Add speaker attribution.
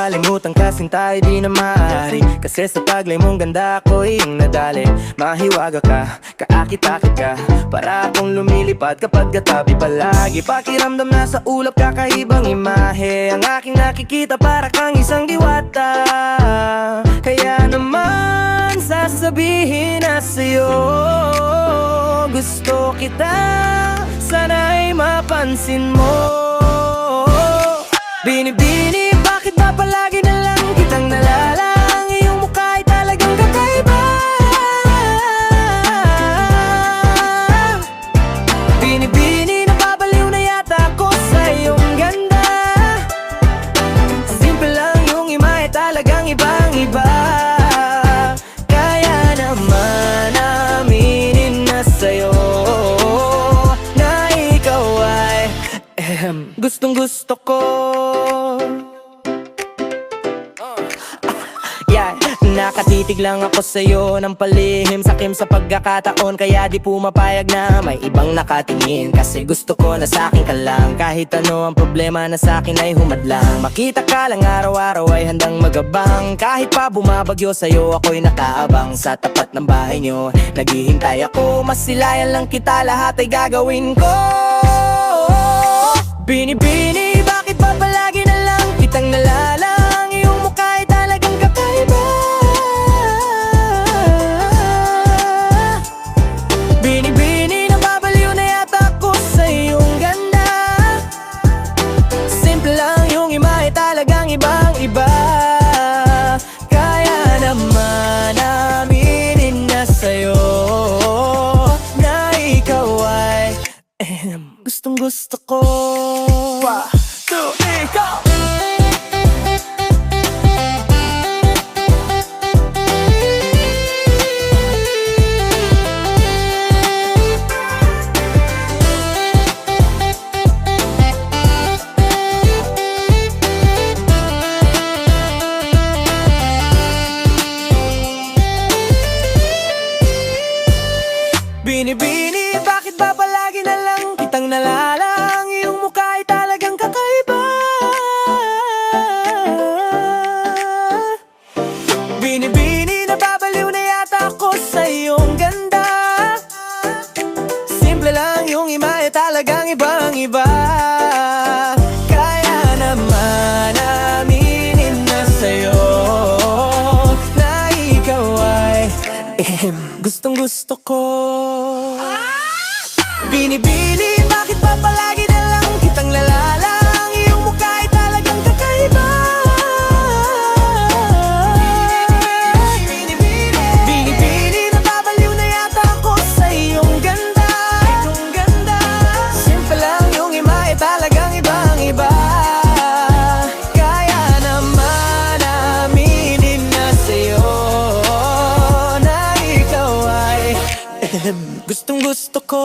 Speaker 1: makalimutan kasing tayo di na maaari. Kasi sa taglay mong ganda ako'y iyong nadali. Mahiwaga ka, kaakit-akit ka, para akong lumilipad kapag katabi palagi. Pakiramdam na sa ulap kakaibang imahe, ang aking nakikita para kang isang diwata. Kaya naman sasabihin na sa'yo, gusto kita, sana'y mapansin mo. Binibini, bakit ba palagi na lang kitang nalalang? Iyong mukha ay talagang kakaiba. Binibini, nababaliw na yata ako sa iyong ganda. Simple lang yung ima ay talagang ibang-iba. Kaya naman aminin na sa'yo na ikaw ay gustong-gusto ko. Nakatitig lang ako sa'yo ng palihim, sakim sa pagkakataon, kaya di pumapayag na may ibang nakatingin. Kasi gusto ko na sa'kin ka lang, kahit ano ang problema na sa'kin ay humadlang. Makita ka lang araw-araw ay handang magabang, kahit pa bumabagyo sa'yo ako'y nakaabang. Sa tapat ng bahay nyo, naghihintay ako, masilayan lang kita, lahat ay gagawin ko. Binibini, bakit ba palagi na lang kitang nalalang? Iyong mukha ay talagang kakaiba. Binibini, nababaliw na yata ako sa iyong ganda. Simple lang yung ima ay talagang ibang-iba. Kaya naman aminin na sa'yo na ikaw ay gustong-gusto ko. 1, 2, 3, go! Binibini, bakit ba palagi na lang kitang nalalang? Iyong mukha ay talagang kakaiba. Binibini, nababaliw na yata ako sa iyong ganda. Simple lang yung ima ay talagang ibang-iba. Kaya naman aminin na sa'yo na ikaw ay gustong-gusto ko. Binibini, bakit ba palagi na lang kitang nalalang? Iyong mukha ay talagang kakaiba. Binibini, nababaliw na yata ako sa iyong ganda. Simple lang yung ima ay talagang ibang-iba. Kaya naman aminin na sa'yo na ikaw ay gustong-gusto ko.